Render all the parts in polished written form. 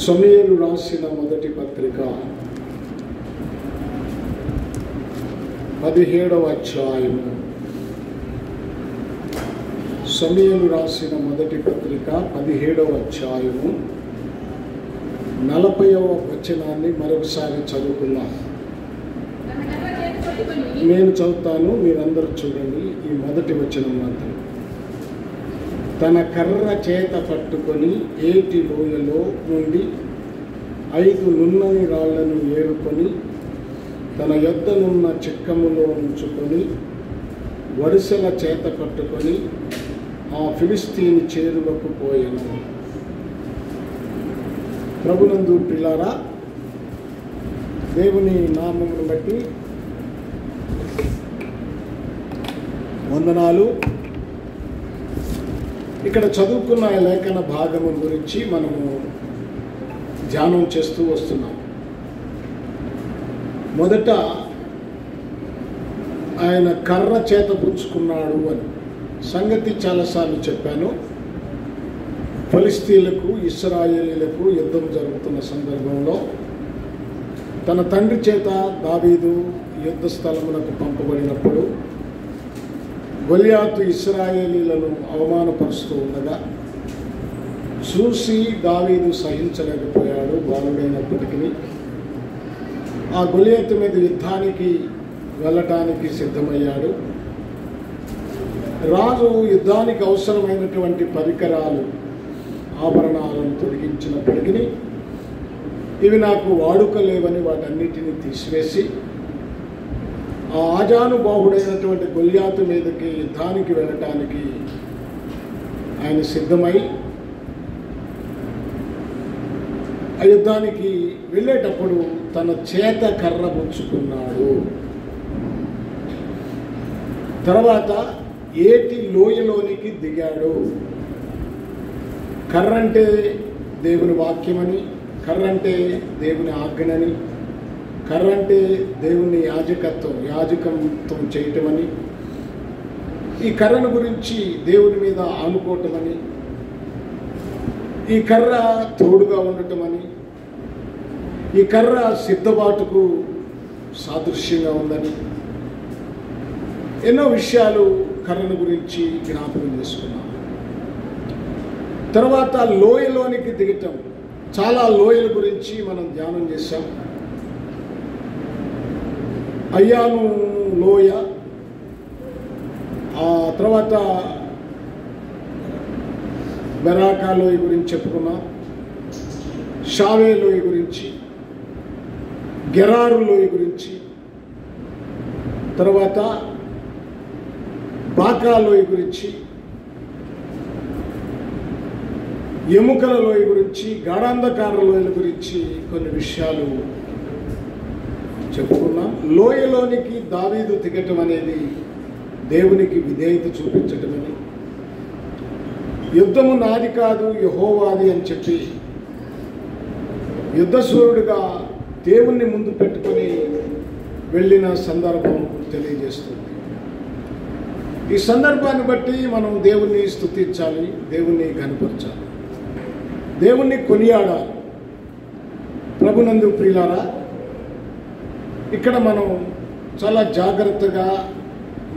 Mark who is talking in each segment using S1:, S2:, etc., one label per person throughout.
S1: సమూయేలు రాసిన మొదటి పత్రిక 17వ అధ్యాయము. సమూయేలు రాసిన మొదటి పత్రిక 17వ అధ్యాయము 40వ వచనాన్ని మరొకసారి చదువుకుందాం. నేను చదువుతాను, మీరందరూ చూడండి. ఈ మొదటి వచనం మాత్రం. తన కర్ర చేత పట్టుకొని ఏటి లోయలో నుండి 5 నున్నని రాళ్లను ఏరుకొని తన యొద్దనున్న చిక్కములో ఉంచుకొని వడిసెల చేత పట్టుకొని ఆ ఫిలిస్తీని చేరువకు పోయెను. ప్రభునందు ప్రియులారా, దేవుని నామమును బట్టి వందనాలు. ఇక్కడ చదువుకున్న లేఖన భాగము గురించి మనము ధ్యానం చేస్తూ వస్తున్నాం. మొదట ఆయన కర్ర చేత పుచ్చుకున్నాడు అని సంగతి చాలాసార్లు చెప్పాను. ఫిలిస్తీన్లకు ఇశ్రాయేలీలకు యుద్ధం జరుగుతున్న సందర్భంలో తన తండ్రి చేత దావీదు యుద్ధ స్థలమునకు పంపబడినప్పుడు గొలియాతు ఇశ్రాయేలీలను అవమానపరుస్తూ ఉండగా చూసి దావీదు సహించలేకపోయాడు. బాలుడైనప్పటికీ ఆ గొలియాతు మీద యుద్ధానికి వెళ్ళటానికి సిద్ధమయ్యాడు. రాజు యుద్ధానికి అవసరమైనటువంటి పరికరాలు, ఆభరణాలను తొలగించినప్పటికీ ఇవి నాకు వాడుక లేవని వాటన్నిటిని తీసివేసి ఆ ఆజానుబాహుడైనటువంటి గొలియాతు మీదకి యుద్ధానికి వెళ్ళటానికి ఆయన సిద్ధమై ఆ యుద్ధానికి వెళ్ళేటప్పుడు తన చేత కర్ర పుచ్చుకున్నాడు. తర్వాత ఏటి లోయలోనికి దిగాడు. కర్ర అంటే దేవుని వాక్యమని, కర్ర అంటే దేవుని ఆజ్ఞని, కర్ర అంటే దేవుని యాజకత్వం చేయటమని, ఈ కర్రను గురించి దేవుని మీద ఆనుకోవటమని, ఈ కర్ర తోడుగా ఉండటమని, ఈ కర్ర సిద్ధబాటుకు సాదృశ్యంగా ఉందని ఎన్నో విషయాలు కర్రను గురించి జ్ఞాపకం చేసుకున్నాం. తర్వాత లోయలోనికి దిగటం, చాలా లోయల గురించి మనం ధ్యానం చేశాం. అయ్యాను లోయ, ఆ తర్వాత బెరాకా లోయ గురించి చెప్పుకున్నాం, షావే లోయ గురించి, గెరారు లోయ గురించి, తర్వాత బాకా లోయ గురించి, ఎముకల లోయ గురించి, గాఢాంధకార లోయల గురించి కొన్ని విషయాలు చెప్పుకున్నాం. లోయలోనికి దావీదు దిగటం అనేది దేవునికి విధేయత చూపించటమని, యుద్ధము నాది కాదు యెహోవాది అని చెప్పి యుద్ధశూరుడుగా దేవుణ్ణి ముందు పెట్టుకొని వెళ్ళిన సందర్భం తెలియజేస్తుంది. ఈ సందర్భాన్ని బట్టి మనం దేవుణ్ణి స్తుతించాలి, దేవుణ్ణి ఘనపరచాలి, దేవుణ్ణి కొనియాడాలి. ప్రభునందు ప్రియులారా, ఇక్కడ మనం చాలా జాగ్రత్తగా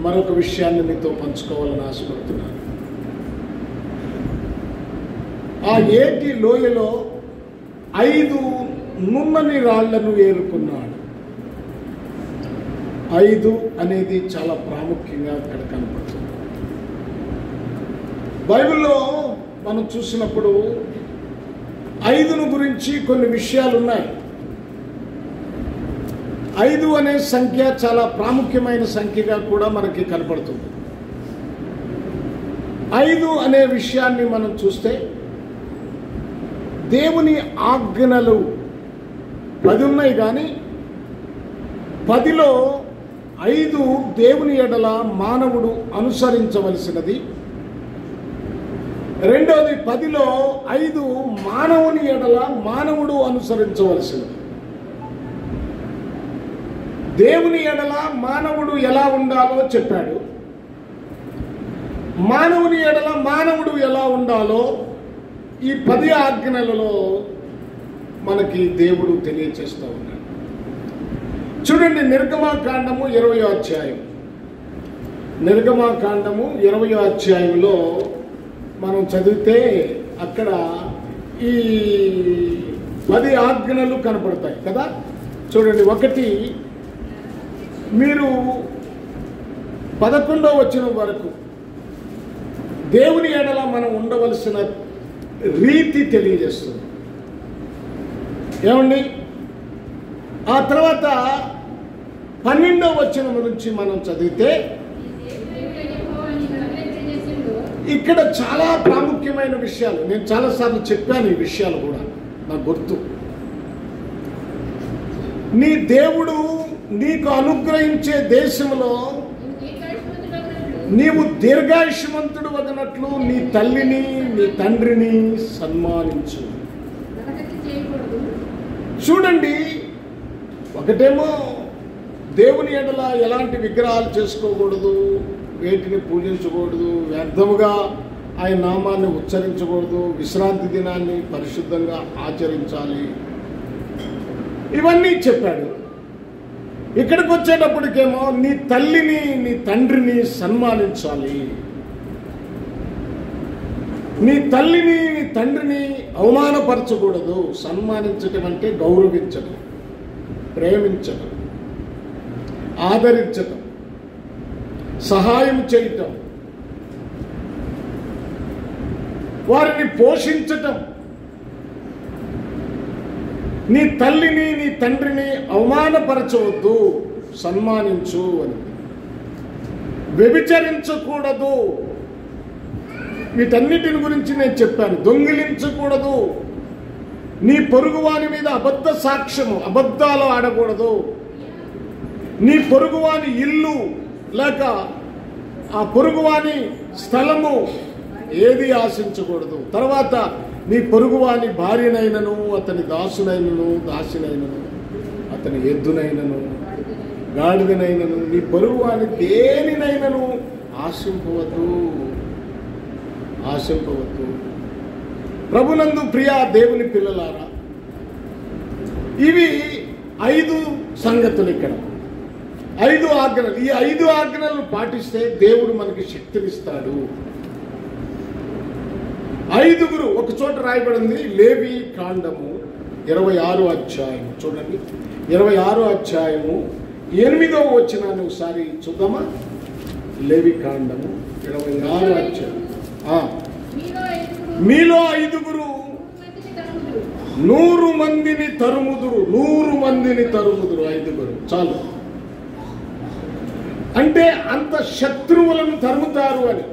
S1: మరొక విషయాన్ని మీతో పంచుకోవాలని ఆశపడుతున్నాను. ఆ ఏటి లోయలో 5 నున్నని రాళ్లను ఏరుకున్నాడు. 5 అనేది చాలా ప్రాముఖ్యంగా ఇక్కడ కనపడుతుంది. బైబిల్లో మనం చూసినప్పుడు 5ను గురించి కొన్ని విషయాలు ఉన్నాయి. 5 అనే సంఖ్య చాలా ప్రాముఖ్యమైన సంఖ్యగా కూడా మనకి కనపడుతుంది. 5 అనే విషయాన్ని మనం చూస్తే దేవుని ఆజ్ఞలు 10 ఉన్నాయి, కానీ 10లో 5 దేవుని ఎడల మానవుడు అనుసరించవలసినది. రెండోది 10లో 5 మానవుని ఎడల మానవుడు అనుసరించవలసినది. దేవుని ఎడల మానవుడు ఎలా ఉండాలో చెప్పాడు. మానవుని ఎడల మానవుడు ఎలా ఉండాలో ఈ 10 ఆజ్ఞలలో మనకి దేవుడు తెలియచేస్తూ ఉన్నాడు. చూడండి, నిర్గమాకాండము 20వ అధ్యాయం. నిర్గమాకాండము 20వ అధ్యాయంలో మనం చదివితే అక్కడ ఈ 10 ఆజ్ఞలు కనపడతాయి కదా. చూడండి, 1 మీరు 11వ వచనం వరకు దేవుని ఎడల మనం ఉండవలసిన రీతి తెలియజేస్తుంది. ఏమండి, ఆ తర్వాత 12వ వచనం నుంచి మనం చదివితే ఇక్కడ చాలా ప్రాముఖ్యమైన విషయాలు, నేను చాలాసార్లు చెప్పాను ఈ విషయాలు కూడా నాకు గుర్తు. నీ దేవుడు నీకు అనుగ్రహించే దేశంలో నీవు దీర్ఘాయుష్మంతుడు వదనట్లు నీ తల్లిని నీ తండ్రిని సన్మానించు. చూడండి, ఒకటేమో దేవుని ఎడల ఎలాంటి విగ్రహాలు చేసుకోకూడదు, వేటిని పూజించకూడదు, వ్యర్థముగా ఆయన నామాన్ని ఉచ్చరించకూడదు, విశ్రాంతి దినాన్ని పరిశుద్ధంగా ఆచరించాలి, ఇవన్నీ చెప్పాడు. ఇక్కడికి వచ్చేటప్పటికేమో నీ తల్లిని నీ తండ్రిని సన్మానించాలి. నీ తల్లిని నీ తండ్రిని అవమానపరచకూడదు. సన్మానించటం అంటే గౌరవించడం, ప్రేమించడం, ఆదరించటం, సహాయం చేయటం, వారిని పోషించటం. నీ తల్లిని నీ తండ్రిని అవమానపరచవద్దు, సన్మానించు అని. వ్యభిచరించకూడదు, వీటన్నిటిని గురించి నేను చెప్పాను. దొంగిలించకూడదు, నీ పొరుగువాని మీద అబద్ధ సాక్ష్యము, అబద్ధాలు ఆడకూడదు, నీ పొరుగువాని ఇల్లు లేక ఆ పొరుగువాని స్థలము ఏది ఆశించకూడదు. తర్వాత నీ పొరుగువాని భార్యనైనను అతని దాసునైనను దాసినైనను అతని ఎద్దునైనను గాడిదనైనను నీ పొరుగువాని దేనినైనను ఆశింపవద్దు. ప్రభునందు ప్రియ దేవుని పిల్లలారా, ఇవి 5 సంగతులు. ఇక్కడ 5 ఆజ్ఞలు. ఈ 5 ఆజ్ఞలను పాటిస్తే దేవుడు మనకి శక్తినిస్తాడు. 5 ఒక చోట రాయబడింది. లేవి కాండము 26వ అధ్యాయం. చూడండి, 26వ అధ్యాయము 8వ వచనాన్ని ఒకసారి చూద్దామా. లేవి కాండము 26వ అధ్యాయం. మీలో 5 100 మందిని తరుముదురు. 100 మందిని తరుముదురు. 5 చాలు. అంటే అంత శత్రువులను తరుముతారు అని.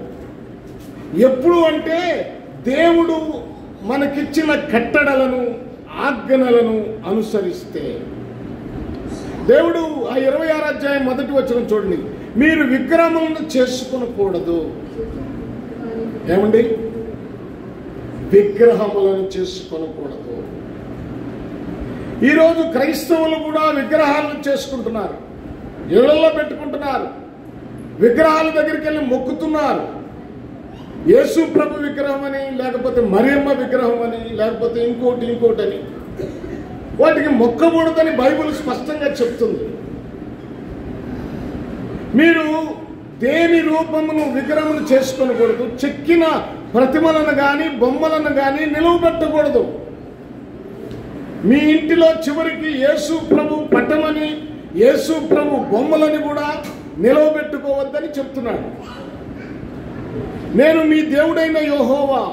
S1: ఎప్పుడు అంటే దేవుడు మనకిచ్చిన కట్టడలను ఆజ్ఞలను అనుసరిస్తే. దేవుడు ఆ 26వ అధ్యాయం 1వ వచనం చూడండి. మీరు విగ్రహములను చేసుకొనకూడదు. ఏమండి, విగ్రహములను చేసుకొనకూడదు. ఈరోజు క్రైస్తవులు కూడా విగ్రహాలను చేసుకుంటున్నారు, ఇళ్లలో పెట్టుకుంటున్నారు, విగ్రహాల దగ్గరికి వెళ్ళి మొక్కుతున్నారు. యేసు ప్రభు విగ్రహం అని, లేకపోతే మరియమ్మ విగ్రహం అని, లేకపోతే ఇంకోటి అని. వాటికి మొక్కకూడదని బైబిల్ స్పష్టంగా చెప్తుంది. మీరు దేని రూపమును విగ్రహమును చేసుకొనకూడదు. చెక్కిన ప్రతిమలను కానీ బొమ్మలను కానీ నిలువబెట్టకూడదు. మీ ఇంటిలో చివరికి యేసు ప్రభు పటమని, యేసు ప్రభు బొమ్మలని కూడా నిలవబెట్టుకోవద్దని చెప్తున్నాడు. నేను మీ దేవుడైన యెహోవా,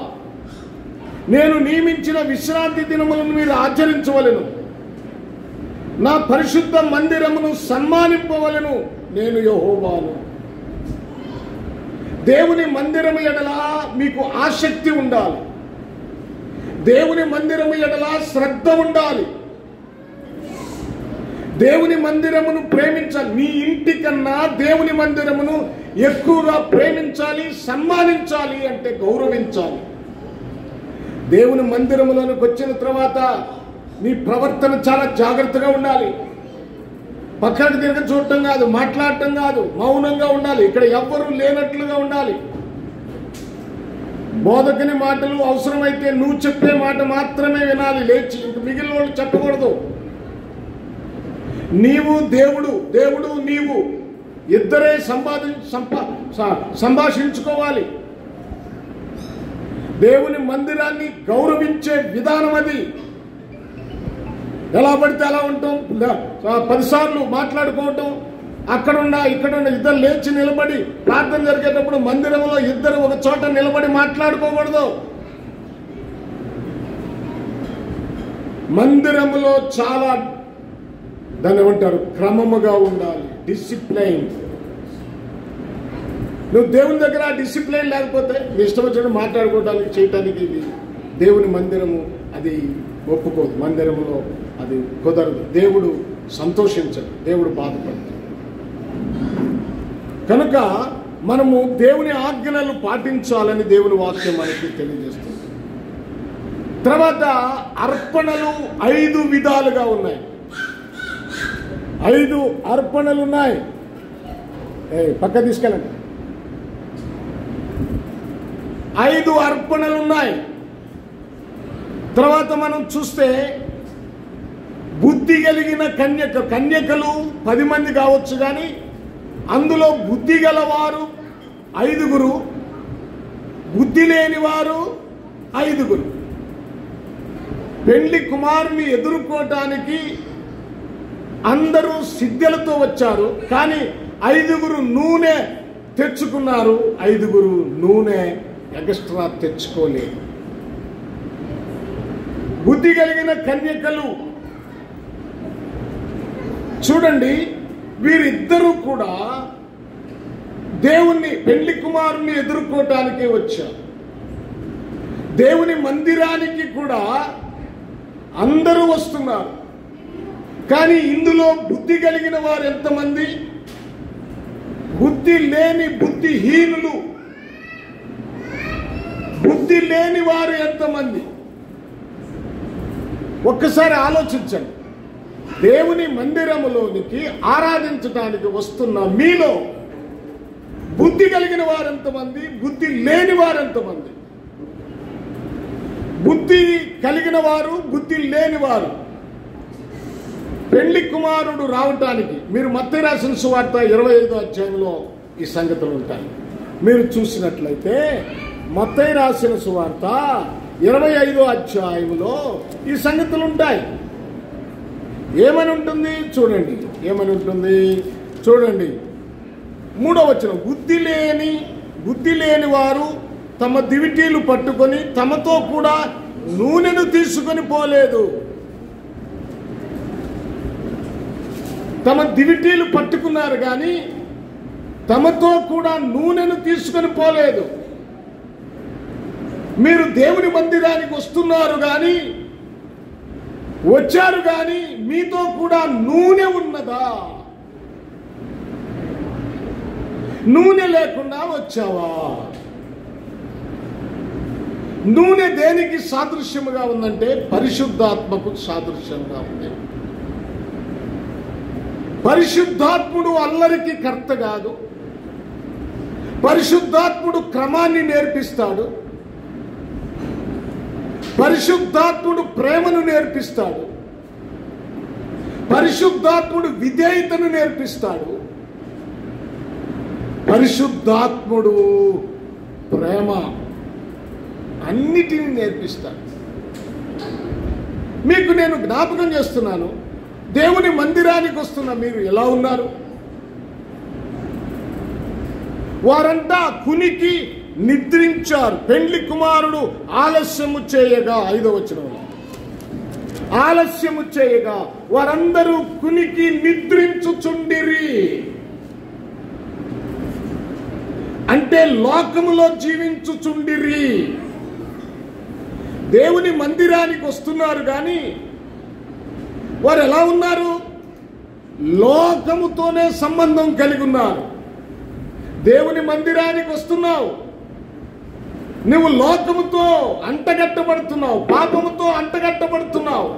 S1: నేను నియమించిన విశ్రాంతి దినములను మీరు ఆచరించవలెను, నా పరిశుద్ధ మందిరమును సన్మానింపవలెను, నేను యెహోవాను. దేవుని మందిరము ఎడల మీకు ఆసక్తి ఉండాలి. దేవుని మందిరము ఎడల శ్రద్ధ ఉండాలి. దేవుని మందిరమును ప్రేమించాలి. మీ ఇంటి కన్నా దేవుని మందిరమును ఎక్కువగా ప్రేమించాలి, సన్మానించాలి, అంటే గౌరవించాలి. దేవుని మందిరములోనికి వచ్చిన తర్వాత నీ ప్రవర్తన చాలా జాగ్రత్తగా ఉండాలి. పక్కకు తిరిగి చూడటం కాదు, మాట్లాడటం కాదు, మౌనంగా ఉండాలి. ఇక్కడ ఎవ్వరూ లేనట్లుగా ఉండాలి. బోధకుని మాటలు అవసరమైతే నువ్వు చెప్పే మాట మాత్రమే వినాలి, లేచి ఇంక మిగిలిన వాళ్ళు చెప్పకూడదు. నీవు దేవుడు, దేవుడు నీవు ఇద్దరే సంభాషించుకోవాలి. దేవుని మందిరాన్ని గౌరవించే విధానం అది. ఎలా పడితే అలా ఉంటాం, 10 సార్లు మాట్లాడుకోవటం, అక్కడున్న ఇక్కడున్న ఇద్దరు లేచి నిలబడి ప్రార్థన జరిగేటప్పుడు మందిరంలో ఇద్దరు ఒక చోట నిలబడి మాట్లాడుకోకూడదు. మందిరంలో చాలా దాన్ని ఏమంటారు, క్రమముగా ఉండాలి, డిసిప్లైన్. నువ్వు దేవుని దగ్గర డిసిప్లైన్ లేకపోతే నీ ఇష్టం వచ్చినట్టు మాట్లాడుకోవడానికి చేయటానికి ఇది దేవుని మందిరము అది ఒప్పుకోదు. మందిరంలో అది కుదరదు. దేవుడు సంతోషించడు, దేవుడు బాధపడతాడు. కనుక మనము దేవుని ఆజ్ఞలు పాటించాలని దేవుని వాక్యం మనకి తెలియజేస్తుంది. తర్వాత అర్పణలు 5 విధాలుగా ఉన్నాయి. 5 అర్పణలు ఉన్నాయి. పక్క తీసుకెళ్ళండి. 5 అర్పణలు ఉన్నాయి. తర్వాత మనం చూస్తే బుద్ధి కలిగిన కన్యకలు 10 మంది కావచ్చు, కానీ అందులో బుద్ధి గలవారు 5, బుద్ధి లేని వారు 5. పెళ్లి కుమారుని ఎదుర్కోవటానికి అందరూ సిద్ధలతో వచ్చారు, కానీ 5 నూనె తెచ్చుకున్నారు, 5 నూనె ఎక్స్ట్రా తెచ్చుకోలేదు. బుద్ధి కలిగిన కన్యకలు చూడండి, వీరిద్దరూ కూడా దేవుణ్ణి పెళ్లి కుమారుని ఎదుర్కోవటానికి వచ్చారు. దేవుని మందిరానికి కూడా అందరూ వస్తున్నారు, కానీ ఇందులో బుద్ధి కలిగిన వారు ఎంతమంది, బుద్ధి లేని బుద్ధిహీనులు, బుద్ధి లేని వారు ఎంతమంది? ఒక్కసారి ఆలోచించండి. దేవుని మందిరములోనికి ఆరాధించడానికి వస్తున్న మీలో బుద్ధి కలిగిన వారెంతమంది, బుద్ధి లేని వారెంతమంది? బుద్ధి కలిగిన వారు, బుద్ధి లేని వారు పెళ్లి కుమారుడు రావటానికి మీరు మత్తయి రాసిన సువార్త 25వ అధ్యాయంలో ఈ సంగతులు ఉంటాయి. మీరు చూసినట్లయితే మత్తయి రాసిన సువార్త 25వ అధ్యాయంలో ఈ సంగతులు ఉంటాయి. ఏమని ఉంటుంది చూడండి, ఏమని ఉంటుంది చూడండి. 3వ వచనం, బుద్ధి లేని వారు తమ దివిటీలు పట్టుకొని తమతో కూడా నూనెను తీసుకొని పోలేదు. తమ దివిటీలు పట్టుకున్నారు కానీ తమతో కూడా నూనెను తీసుకొని పోలేదు. మీరు దేవుని మందిరానికి వస్తున్నారు కానీ వచ్చారు, కానీ మీతో కూడా నూనె ఉన్నదా? నూనె లేకుండా వచ్చావా? నూనె దేనికి సాదృశ్యముగా ఉందంటే పరిశుద్ధాత్మకు సాదృశ్యంగా ఉంది. పరిశుద్ధాత్ముడు అల్లరికి కర్త కాదు. పరిశుద్ధాత్ముడు క్రమాన్ని నేర్పిస్తాడు. పరిశుద్ధాత్ముడు ప్రేమను నేర్పిస్తాడు. పరిశుద్ధాత్ముడు విధేయతను నేర్పిస్తాడు. పరిశుద్ధాత్ముడు ప్రేమ అన్నిటినీ నేర్పిస్తాడు. మీకు నేను జ్ఞాపకం చేస్తున్నాను, దేవుని మందిరానికి వస్తున్న మీరు ఎలా ఉన్నారు? వారంతా కునికి నిద్రించారు. పెండ్లి కుమారుడు ఆలస్యము చేయగా, 5వ వచనంలో ఆలస్యము చేయగా వారందరూ కునికి నిద్రించుచుండిరి. అంటే లోకములో జీవించుచుండిరి. దేవుని మందిరానికి వస్తున్నారు కానీ వారు ఎలా ఉన్నారు? లోకముతోనే సంబంధం కలిగి ఉన్నారు. దేవుని మందిరానికి వస్తున్నావు, నువ్వు లోకముతో అంటగట్టబడుతున్నావు, పాపముతో అంటగట్టబడుతున్నావు.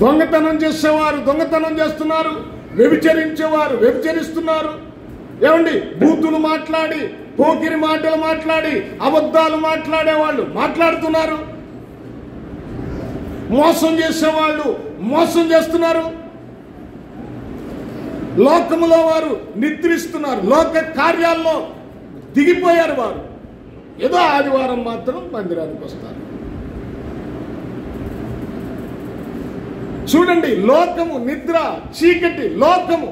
S1: దొంగతనం చేసేవారు దొంగతనం చేస్తున్నారు, వ్యభిచరించేవారు వ్యభిచరిస్తున్నారు, ఏమండి, బూతులు మాట్లాడి, పోకిరి మాటలు మాట్లాడి, అబద్ధాలు మాట్లాడేవాళ్ళు మాట్లాడుతున్నారు. మోసం చేసేవాళ్ళు మోసం చేస్తున్నారు. లోకములో వారు నిద్రిస్తున్నారు. లోక కార్యాల్లో దిగిపోయారు వారు. ఏదో ఆదివారం మాత్రం మందిరానికి వస్తారు. చూడండి, లోకము, నిద్ర, చీకటి, లోకము.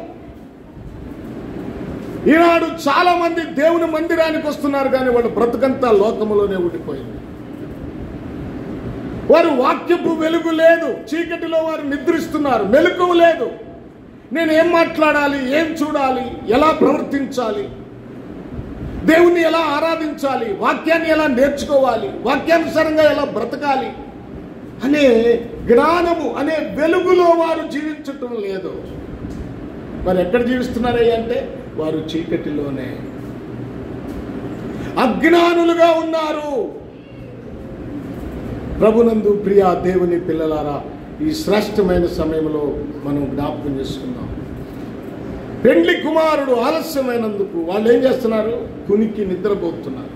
S1: ఈనాడు చాలా మంది దేవుని మందిరానికి వస్తున్నారు, కానీ వాళ్ళు బ్రతుకంతా లోకములోనే ఉండిపోయింది. వారు వాక్యపు వెలుగు లేదు, చీకటిలో వారు నిద్రిస్తున్నారు, మెలకువ లేదు. నేను ఏం మాట్లాడాలి, ఏం చూడాలి, ఎలా ప్రవర్తించాలి, దేవుణ్ణి ఎలా ఆరాధించాలి, వాక్యాన్ని ఎలా నేర్చుకోవాలి, వాక్యానుసారంగా ఎలా బ్రతకాలి అనే జ్ఞానము అనే వెలుగులో వారు జీవించటం లేదు. మరి ఎక్కడ జీవిస్తున్నారయ్యా అంటే వారు చీకటిలోనే అజ్ఞానులుగా ఉన్నారు. ప్రభునందు ప్రియ దేవుని పిల్లలారా, ఈ శ్రేష్టమైన సమయంలో మనం జ్ఞాపకం చేసుకుందాం. పెండ్లి కుమారుడు ఆలస్యమైనందుకు వాళ్ళు ఏం చేస్తున్నారు? కునికి నిద్రపోతున్నారు.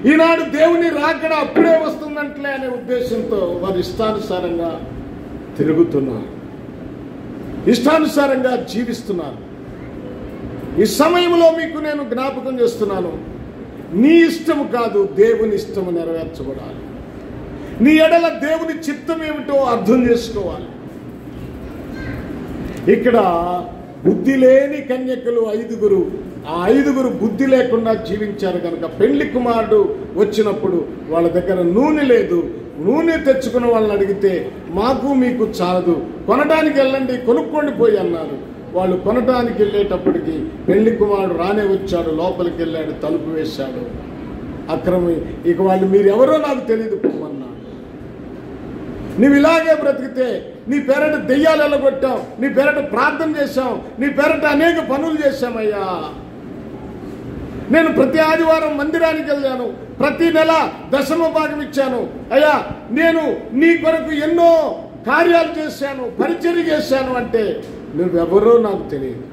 S1: ఈనాడు దేవుని రాకడ అప్పుడే వస్తుందంటలే అనే ఉద్దేశంతో వారు ఇష్టానుసారంగా తిరుగుతున్నారు, ఇష్టానుసారంగా జీవిస్తున్నారు. ఈ సమయంలో మీకు నేను జ్ఞాపకం చేస్తున్నాను, నీ ఇష్టము కాదు, దేవుని ఇష్టము నెరవేర్చబడాలి. నీ ఎడల దేవుని చిత్తం ఏమిటో అర్థం చేసుకోవాలి. ఇక్కడ బుద్ధి లేని కన్యకలు 5 ఆ 5 బుద్ధి లేకుండా జీవించారు కనుక పెళ్లి కుమారుడు వచ్చినప్పుడు వాళ్ళ దగ్గర నూనె లేదు. నూనె తెచ్చుకున్న వాళ్ళని అడిగితే మాకు మీకు చాలదు, కొనడానికి వెళ్ళండి, కొనుక్కోండి పోయి అన్నారు. వాళ్ళు కొనడానికి వెళ్ళేటప్పటికి పెళ్లి కుమారుడు రానే వచ్చాడు, లోపలికి వెళ్ళాడు, తలుపు వేశాడు. అక్రమి ఇక వాళ్ళు మీరెవరో నాకు తెలియదు పొమ్మన్నాడు. నువ్వు ఇలాగే బ్రతికితే నీ పేరట దెయ్యాలు ఎల్లగొట్టాం, నీ పేరట ప్రార్థన చేశాం, నీ పేరట అనేక పనులు చేశామయ్యా. నేను ప్రతి ఆదివారం మందిరానికి వెళ్ళాను, ప్రతి నెల 10వ భాగం ఇచ్చాను అయ్యా, నేను నీ కొరకు ఎన్నో కార్యాలు చేశాను, పరిచర్య చేశాను అంటే నువ్వెవరో నాకు తెలియదు,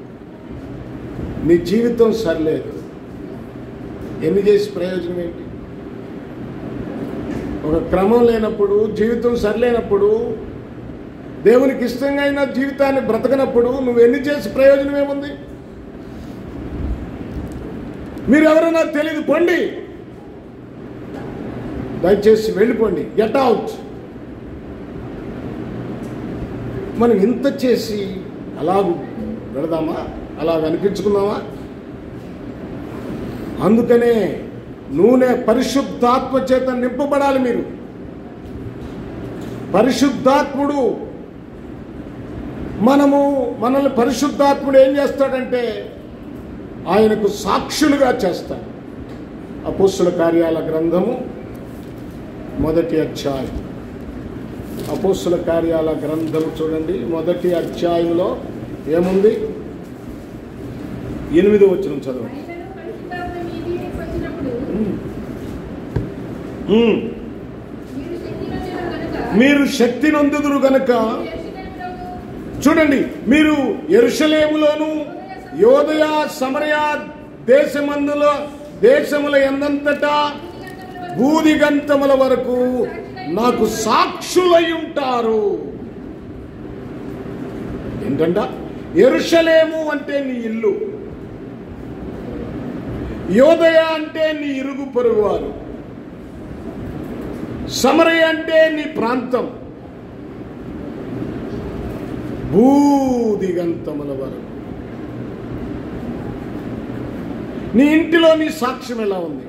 S1: నీ జీవితం సరిలేదు, ఎన్ని చేసి ప్రయోజనం ఏంటి? ఒక క్రమం లేనప్పుడు, జీవితం సరిలేనప్పుడు, దేవునికి ఇష్టంగా అయిన జీవితాన్ని బ్రతకనప్పుడు నువ్వు ఎన్ని చేసి ప్రయోజనం ఏముంది? మీరెవరో నాకు తెలియదు, పొండి, దయచేసి వెళ్ళిపోండి, గెట్ అవుట్. మనం ఇంత చేసి అలాగూ వెళదామా, అలాగ అనిపించుకుందామా? అందుకనే నూనె పరిశుద్ధాత్మ చేత నింపబడాలి. మీరు పరిశుద్ధాత్ముడు మనల్ని పరిశుద్ధాత్ముడు ఏం చేస్తాడంటే ఆయనకు సాక్షులుగా చేస్తాడు. అపోస్తుల కార్యాల గ్రంథము 1వ అధ్యాయం. అపోస్తుల కార్యాల గ్రంథం చూడండి, 1వ అధ్యాయంలో ఏముంది? 8వ వచనం చదవండి. మీరు శక్తి నొందుదురు గనుక, చూడండి, మీరు యెరూషలేములోను యోదయ సమరయ దేశముల ఎందంతటా భూదిగంతముల వరకు నాకు సాక్షులై ఉంటారు. ఏంటంట? యెరూషలేము అంటే నీ ఇల్లు, యోదయ అంటే నీ ఇరుగు పొరుగువారు, సమరయ అంటే నీ ప్రాంతం, భూదిగంతముల వరకు. నీ ఇంటిలో నీ సాక్ష్యం ఎలా ఉంది?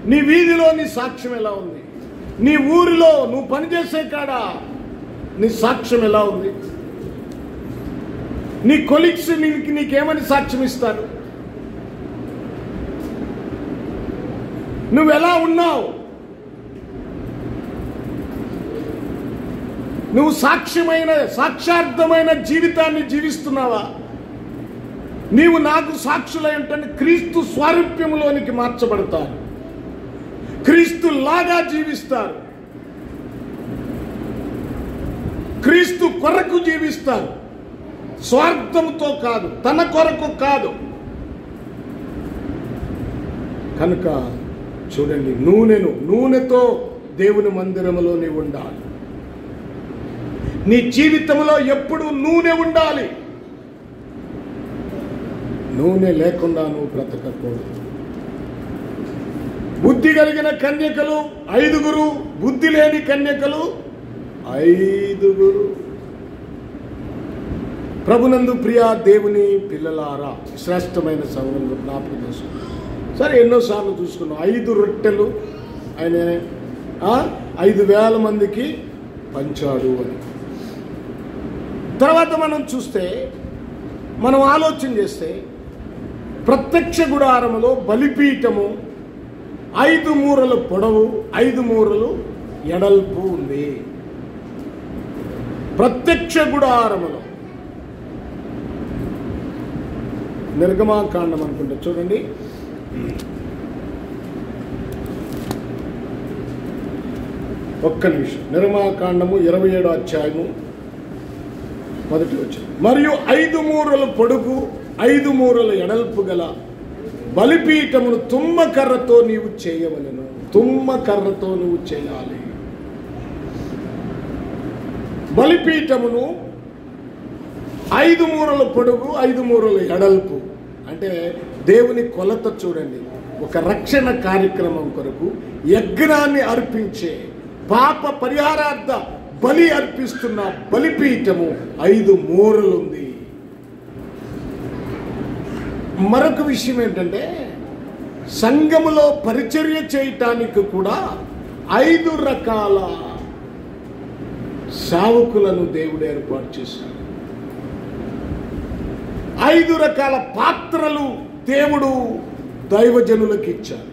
S1: నీ వీధిలో నీ సాక్ష్యం ఎలా ఉంది? నీ ఊరిలో నువ్వు పనిచేసే కాడ నీ సాక్ష్యం ఎలా ఉంది? నీ కొలీగ్స్ నీకేమని సాక్ష్యం ఇస్తారు? నువ్వెలా ఉన్నావు? నువ్వు సాక్షార్థమైన జీవితాన్ని జీవిస్తున్నావా? నీవు నాకు సాక్షులై ఉంటే క్రీస్తు స్వారూప్యములోనికి మార్చబడతారు, క్రీస్తు లాగా జీవిస్తారు, క్రీస్తు కొరకు జీవిస్తారు, స్వార్థంతో కాదు, తన కొరకు కాదు. కనుక చూడండి, నూనెతో దేవుని మందిరములో నీవు ఉండాలి. నీ జీవితంలో ఎప్పుడు నూనె ఉండాలి. నూనె లేకుండా నువ్వు బ్రతకకూడదు. బుద్ధి కలిగిన కన్యకలు 5, బుద్ధి లేని కన్యకలు 5. ప్రభునందు ప్రియా దేవుని పిల్లలారా, శ్రేష్టమైన సమయంలో జ్ఞాపకం చేసుకున్నాం. సరే, ఎన్నోసార్లు చూసుకున్నాం. 5 రొట్టెలు ఆయన 5,000 మందికి పంచాడు అని. తర్వాత మనం చూస్తే, మనం ఆలోచన చేస్తే, ప్రత్యక్ష గుడారములో బలిపీఠము 5 మూరలు పొడవు, 5 మూరలు ఎడల్పు ఉంది. ప్రత్యక్ష గుడారములో నిర్గమాకాండం అనుకుంటే చూడండి, ఒక్క నిమిషం. నిర్గమాకాండము 27వ అధ్యాయము 1వ వచనం. మరియు 5 మూరలు పొడుగు 5 మూరలు ఎడల్పు గల బలిపీఠమును తుమ్మకర్రతో నీవు చేయవలెను. తుమ్మకర్రతో నువ్వు చేయాలి. బలిపీఠమును 5 మూరలు పొడుగు 5 మూరలు ఎడల్పు. అంటే దేవుని కొలత చూడండి. ఒక రక్షణ కార్యక్రమం కొరకు యజ్ఞాన్ని అర్పించే, పాప పరిహారార్థ బలి అర్పిస్తున్న బలిపీఠము 5 మూరలు ఉంది. మరొక విషయం ఏంటంటే, సంఘములో పరిచర్య చేయటానికి కూడా 5 రకాల సేవకులను దేవుడు ఏర్పాటు చేశాడు. 5 రకాల పాత్రలు దేవుడు దైవజనులకు ఇచ్చారు.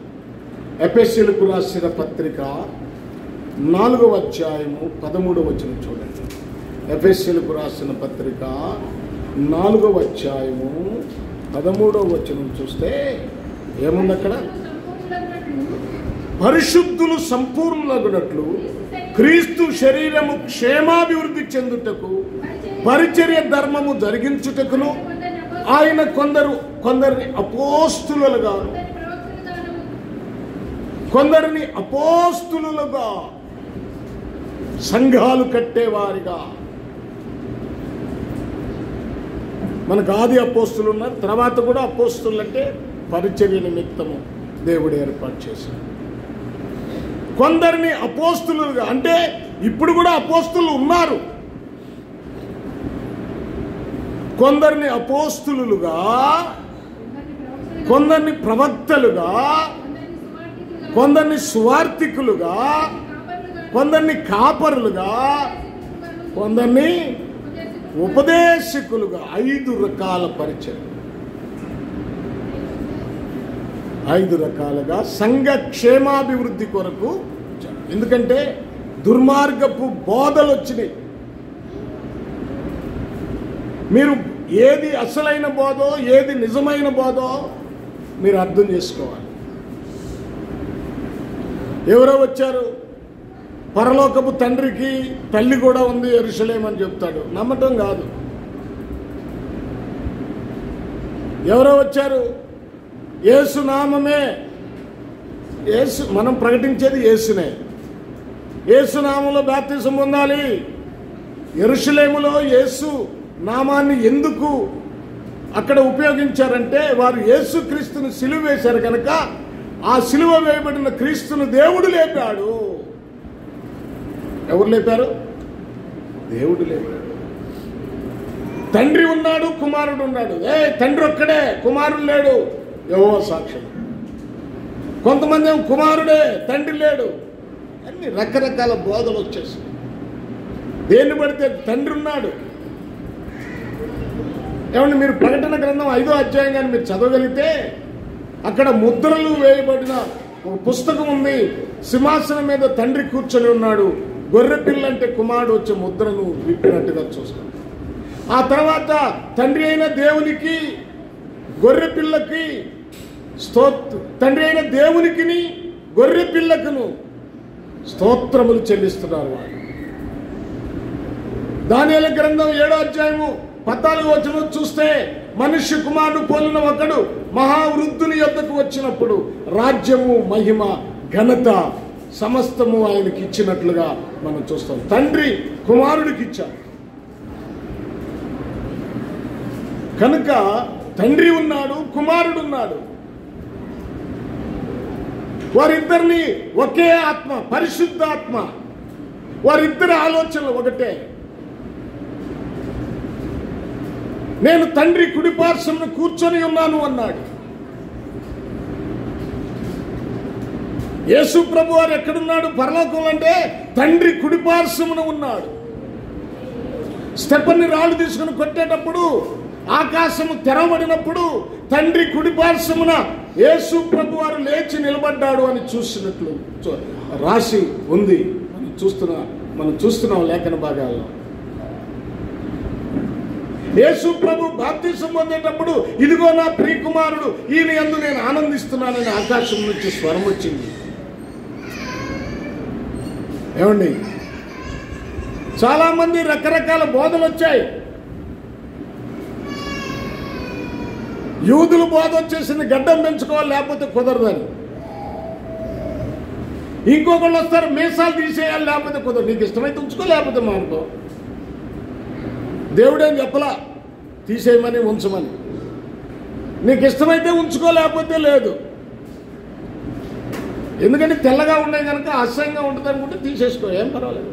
S1: ఎఫెసీయులకు రాసిన పత్రిక 4వ అధ్యాయము 13వ వచనం చూడండి. ఎఫెసీయులకు రాసిన పత్రిక 4వ అధ్యాయము 13వ వచనం చూస్తే ఏముంది అక్కడ? పరిశుద్ధులు సంపూర్ణులగునట్లు క్రీస్తు శరీరము క్షేమాభివృద్ధి చెందుటకు పరిచర్య ధర్మము జరిగించుటకును ఆయన కొందరిని అపోస్తులుగాను కొందరిని అపోస్తులుగా, సంఘాలు కట్టేవారిగా. మనకు ఆది అపోస్తులు ఉన్నారు, తర్వాత కూడా అపోస్తులు అంటే పరిచర్య నిమిత్తము దేవుడు ఏర్పాటు చేశాడు. కొందరిని అపోస్తులుగా అంటే ఇప్పుడు కూడా అపోస్తులు ఉన్నారు. కొందరిని అపోస్తులుగా, కొందరిని ప్రవక్తలుగా, కొందరిని సువార్తికులుగా, కొందరిని కాపరులుగా, కొందరిని ఉపదేశకులుగా. 5 రకాల పరిచయం, 5 రకాలుగా సంఘ క్షేమాభివృద్ధి కొరకు. ఎందుకంటే దుర్మార్గపు బోధలు వచ్చినాయి. మీరు ఏది అసలైన బోధో, ఏది నిజమైన బోధో మీరు అర్థం చేసుకోవాలి. ఎవరో వచ్చారు, పరలోకపు తండ్రికి తల్లి కూడా ఉంది యెరూషలేము అని చెప్తాడు. నమ్మటం కాదు. ఎవరో వచ్చారు, యేసు నామమే, యేసు, మనం ప్రకటించేది యేసునే. యేసు నామంలో బాప్తిసం పొందాలి. యెరూషలేములో యేసు నామాన్ని ఎందుకు అక్కడ ఉపయోగించారంటే, వారు యేసు క్రీస్తును సిలువ వేశారు కనుక ఆ సిలువ వేయబడిన క్రీస్తును దేవుడు లేపాడు. ఎవరు లేపారు? దేవుడు లేపాడు. తండ్రి ఉన్నాడు, కుమారుడు ఉన్నాడు. తండ్రి ఒక్కడే, కుమారుడు లేడు. యెహోవా సాక్ష్యం. కొంతమంది ఏమో కుమారుడే, తండ్రి లేడు. అన్ని రకరకాల బోధలు వచ్చేసాయి. దేన్ని పడితే తండ్రి ఉన్నాడు. ఏమంటే మీరు ప్రకటన గ్రంథం 5వ అధ్యాయం కానీ మీరు చదవగలిగితే అక్కడ ముద్రలు వేయబడిన ఒక పుస్తకం ఉంది. సింహాసనం మీద తండ్రి కూర్చొని ఉన్నాడు. గొర్రె పిల్ల అంటే కుమారుడు వచ్చే ముద్రను విప్పినట్టుగా చూస్తాం. ఆ తర్వాత తండ్రి అయిన దేవునికి, గొర్రె పిల్లకి తండ్రి అయిన దేవునికి గొర్రె పిల్లకును స్తోత్రములు చెల్లిస్తున్నారు వారు. దానియేలు గ్రంథం 7వ అధ్యాయము 14వ వచనం చూస్తే మనుష్య కుమారుడు పోలిన ఒకడు మహావృద్ధుని యొద్దకు వచ్చినప్పుడు రాజ్యము, మహిమ, ఘనత సమస్తము ఆయనకి ఇచ్చినట్లుగా మనం చూస్తాం. తండ్రి కుమారుడికి ఇచ్చాడు కనుక తండ్రి ఉన్నాడు, కుమారుడు ఉన్నాడు. వారిద్దరిని ఒకే ఆత్మ, పరిశుద్ధాత్మ, వారిద్దరి ఆలోచనలు ఒకటే. నేను తండ్రి కుడిపార్శ్వమున కూర్చొని ఉన్నాను అన్నాడు. యేసు ప్రభు వారు ఎక్కడున్నాడు? పరలోకంలో. అంటే తండ్రి కుడిపార్శ్వమున ఉన్నాడు. స్టెఫెన్ని రాళ్ళు తీసుకుని కొట్టేటప్పుడు ఆకాశము తెరవబడినప్పుడు తండ్రి కుడిపార్శ్వమున యేసు ప్రభు వారు లేచి నిలబడ్డాడు అని చూసినట్లు రాసి ఉంది. మనం చూస్తున్నాం లేఖన భాగాల్లో. యేసు ప్రభు బాప్తిసం పొందేటప్పుడు ఇదిగో నా ప్రియకుమారుడు, ఈయన యందు నేను ఆనందిస్తున్నానని ఆకాశం నుంచి స్వరం వచ్చింది. ఏమండి, చాలా మంది రకరకాల బోధలు వచ్చాయి. యూదులు బోధ వచ్చేసింది, గడ్డం పెంచుకోవాలి లేకపోతే కుదరదని. ఇంకొకళ్ళు వస్తారు, మీసాలు తీసేయాలి లేకపోతే కుదరదు. నీకు ఇష్టమైతే ఉంచుకో లేకపోతే మానుకో. దేవుడేం చెప్పలా తీసేయమని, ఉంచమని. నీకు ఇష్టమైతే ఉంచుకో లేకపోతే లేదు. ఎందుకంటే తెల్లగా ఉన్నాయి కనుక అసహ్యంగా ఉంటుంది అనుకుంటే తీసేసుకో, ఏం పర్వాలేదు.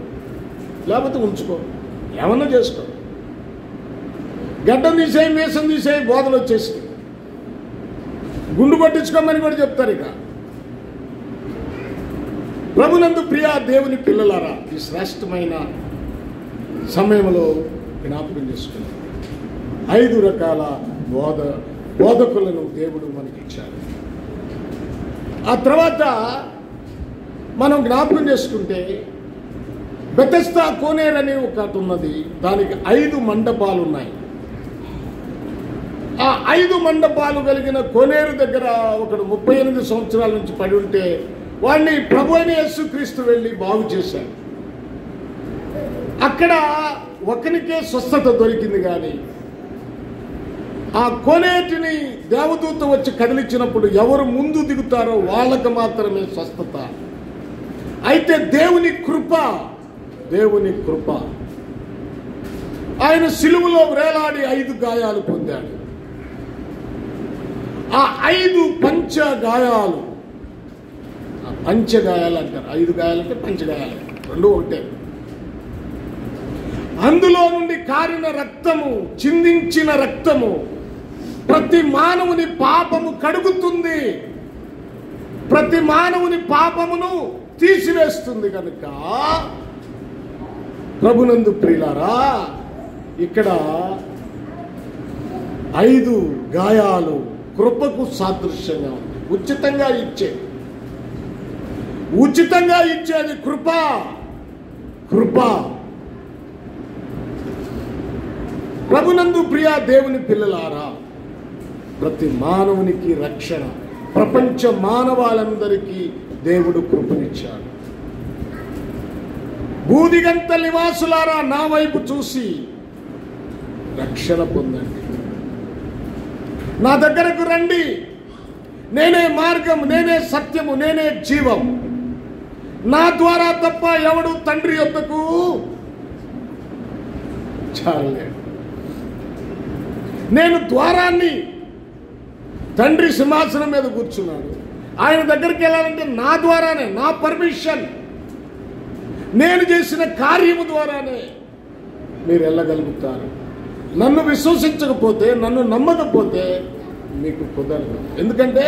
S1: లేకపోతే ఉంచుకో, ఏమన్నా చేసుకో. గడ్డం తీసేయి, మీసం తీసేయి బోధలు వచ్చేసి గుండు కొట్టించుకోమని కూడా చెప్తారు. ఇక ప్రభునందు ప్రియ దేవుని పిల్లలారా, ఈ శ్రేష్టమైన సమయంలో జ్ఞాపకం చేసుకున్నాం. 5 రకాల బోధకులను దేవుడు మనకి ఇచ్చారు. ఆ తర్వాత మనం జ్ఞాపకం చేసుకుంటే బెతెస్దా కోనేరు అని ఒకటి ఉన్నది. దానికి 5 మండపాలు ఉన్నాయి. ఆ 5 మండపాలు కలిగిన కోనేరు దగ్గర ఒకడు 38 సంవత్సరాల నుంచి పడి ఉంటే వాడిని ప్రభు అయిన యేసుక్రీస్తు వెళ్ళి బాగు చేశాడు. అక్కడ ఒకనికే స్వస్థత దొరికింది. కానీ ఆ కోనేటిని దేవదూత వచ్చి కదిలించినప్పుడు ఎవరు ముందు దిగుతారో వాళ్ళకి మాత్రమే స్వస్థత. అయితే దేవుని కృప ఆయన సిలువలో వేలాడి 5 గాయాలు పొందాడు. ఆ 5 పంచగాయాలు అంటారు. 5 గాయాలంటే పంచగాయాలు, 2 ఒకటే. అందులో నుండి కారిన రక్తము, చిందించిన రక్తము ప్రతి మానవుని పాపము కడుగుతుంది, ప్రతి మానవుని పాపమును తీసివేస్తుంది. కనుక ప్రభునందు ప్రియులారా, ఇక్కడ 5 గాయాలు కృపకు సాదృశ్యంగా ఉంది. ఉచితంగా ఇచ్చేది కృప. ప్రభునందు ప్రియ దేవుని పిల్లలారా, ప్రతి మానవునికి రక్షణ, ప్రపంచ మానవాళందరికీ దేవుడు కృపనిచ్చాడు. భూదిగంత నివాసులారా, నా వైపు చూసి రక్షణ పొందండి, నా దగ్గరకు రండి. నేనే మార్గం, నేనే సత్యము, నేనే జీవం. నా ద్వారా తప్ప ఎవడు తండ్రి యొద్దకు చాలలేడు. నేను ద్వారాన్ని, తండ్రి సింహాసనం మీద కూర్చున్నాడు. ఆయన దగ్గరికి వెళ్ళాలంటే నా ద్వారానే, నా పర్మిషన్, నేను చేసిన కార్యము ద్వారానే మీరు వెళ్ళగలుగుతారు. నన్ను విశ్వసించకపోతే, నన్ను నమ్మకపోతే మీకు కుదరదు. ఎందుకంటే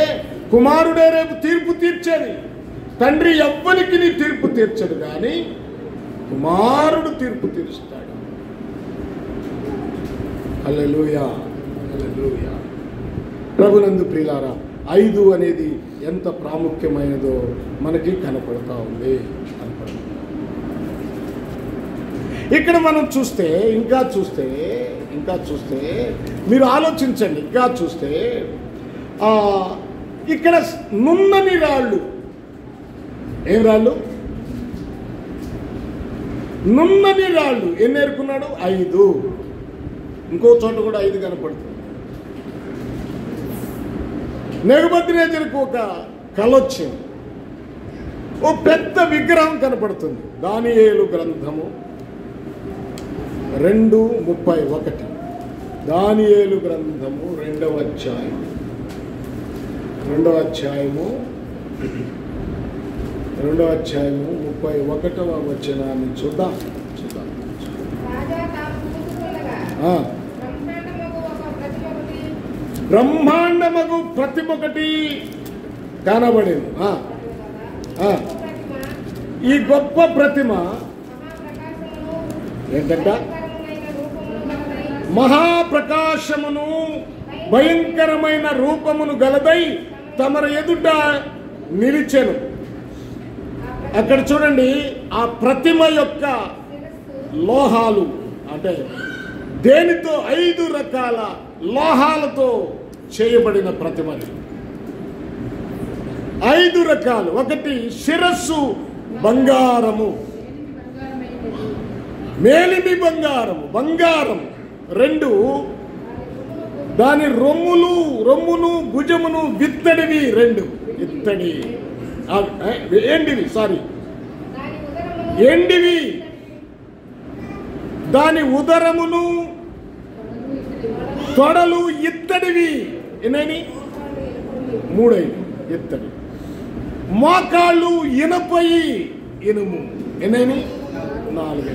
S1: కుమారుడే రేపు తీర్పు తీర్చేది. తండ్రి ఎవ్వరికి తీర్పు తీర్చడు, కానీ కుమారుడు తీర్పు తీరుస్తాడు. హల్లెలూయా, హల్లెలూయా. ప్రభునందు ప్రియులారా, 5 అనేది ఎంత ప్రాముఖ్యమైనదో మనకి కనపడతా ఉంది. ఇక్కడ మనం చూస్తే, ఇంకా చూస్తే మీరు ఆలోచించండి. ఇంకా చూస్తే ఇక్కడ నున్నని రాళ్ళు, ఏం రాళ్ళు? నున్నని రాళ్ళు. ఎన్ని ఏరుకున్నాడు? 5. ఇంకో చోట కూడా 5 కనపడుతుంది. నెబుకద్నెజరుకు ఒక కల వచ్చింది. ఓ పెద్ద విగ్రహం కనపడుతుంది. దానియేలు గ్రంథము 2:31. దానియేలు గ్రంథము 2వ అధ్యాయము 31వ వచనాన్ని చూద్దాం. బ్రహ్మాండమగు ప్రతిమ ఒకటి కనబడింది. ఈ గొప్ప ప్రతిమ ఏంటంట? మహాప్రకాశమును భయంకరమైన రూపమును గలదై తమర ఎదుట నిలిచెను. అక్కడ చూడండి, ఆ ప్రతిమ యొక్క లోహాలు అంటే దేనితో? 5 రకాల లోహాలతో చేయబడిన ప్రతిమలు. 5 రకాలు. ఒకటి శిరస్సు బంగారము, మేలిమి బంగారం. 2 దాని రొమ్మును భుజమును విత్తడివి. 2 ఇత్తడి ఎండివి. దాని ఉదరమును తొడలు ఇత్తడివి. ఎన్నని? 3 ఇత్తడి. మోకాళ్ళు ఇనపయి ఇనుము. ఎన్నని? 4.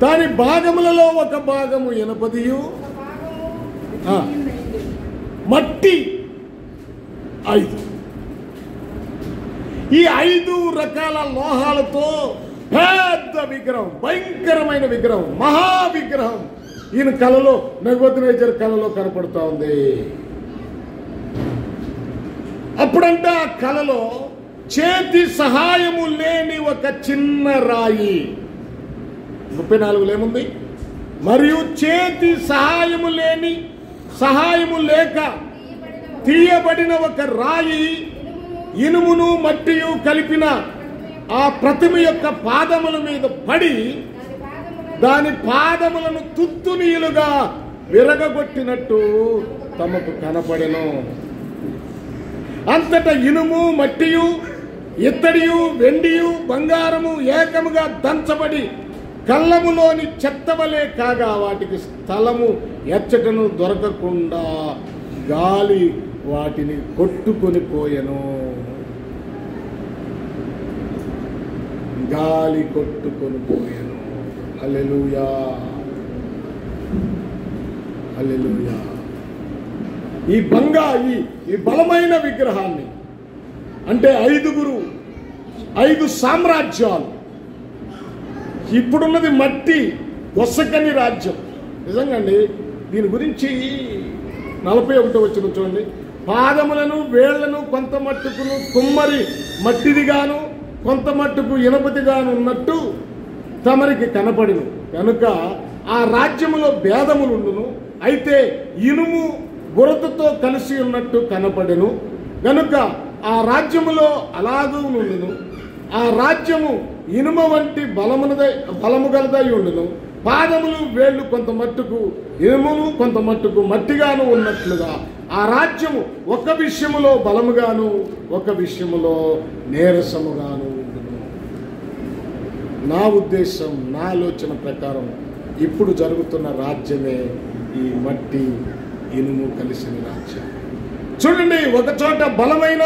S1: దాని భాగములలో ఒక భాగము ఇనపదియు, మట్టి 5. ఈ 5 రకాల లోహాలతో పెద్ద విగ్రహం, భయంకరమైన విగ్రహం, మహావిగ్రహం ఈయన కలలో, నెబుకద్నెజరు కలలో కనపడుతూ ఉంది. అప్పుడంట ఆ కలలో చేతి సహాయము లేని ఒక చిన్న రాయి, 34 ఏముంది? మరియు చేతి సహాయము లేక తీయబడిన ఒక రాయి, ఇనుమును మట్టియు కలిపిన ఆ ప్రతిమ యొక్క పాదముల మీద పడి దాని పాదములను తుత్తునీయులుగా విరగగొట్టినట్టు తమకు కనపడెను. అంతటా ఇనుము, మట్టియు, ఇత్తడియు, వెండియు, బంగారము ఏకముగా దంచబడి కళ్ళములోని చెత్తవలే కాగా వాటికి స్థలము ఎచ్చటను దొరకకుండా గాలి వాటిని కొట్టుకొని పోయెను. హల్లెలూయా, హల్లెలూయా. ఈ బలమైన విగ్రహాన్ని అంటే 5 సామ్రాజ్యాలు. ఇప్పుడున్నది మట్టి వసకని రాజ్యం. నిజంగా అండి, దీని గురించి 41 వచ్చిన చూడండి. పాదములను వేళ్లను కొంత మట్టుకును కుమ్మరి మట్టిదిగాను కొంత మట్టుకు ఇనపతిగాను ఉన్నట్టు తమరికి కనపడిను. కనుక ఆ రాజ్యములో భేదములుండును. అయితే ఇనుము బురదతో కలిసి ఉన్నట్టు కనపడెను. కనుక ఆ రాజ్యములో అలాగూ నుండును. ఆ రాజ్యము ఇనుమ వంటి బలము గలదై ఉండును. పాదములు వేళ్లు కొంత మట్టుకు ఇనుమును కొంత మట్టుకు మట్టిగాను ఉన్నట్లుగా ఆ రాజ్యము ఒక విషయములో బలముగాను ఒక విషయములో నీరసముగాను ఉండును. నా ఉద్దేశం, నా ఆలోచన ప్రకారం ఇప్పుడు జరుగుతున్న రాజ్యమే ఈ మట్టి ఇనుము కలిసిన రాజ్యం. చూడండి, ఒక చోట బలమైన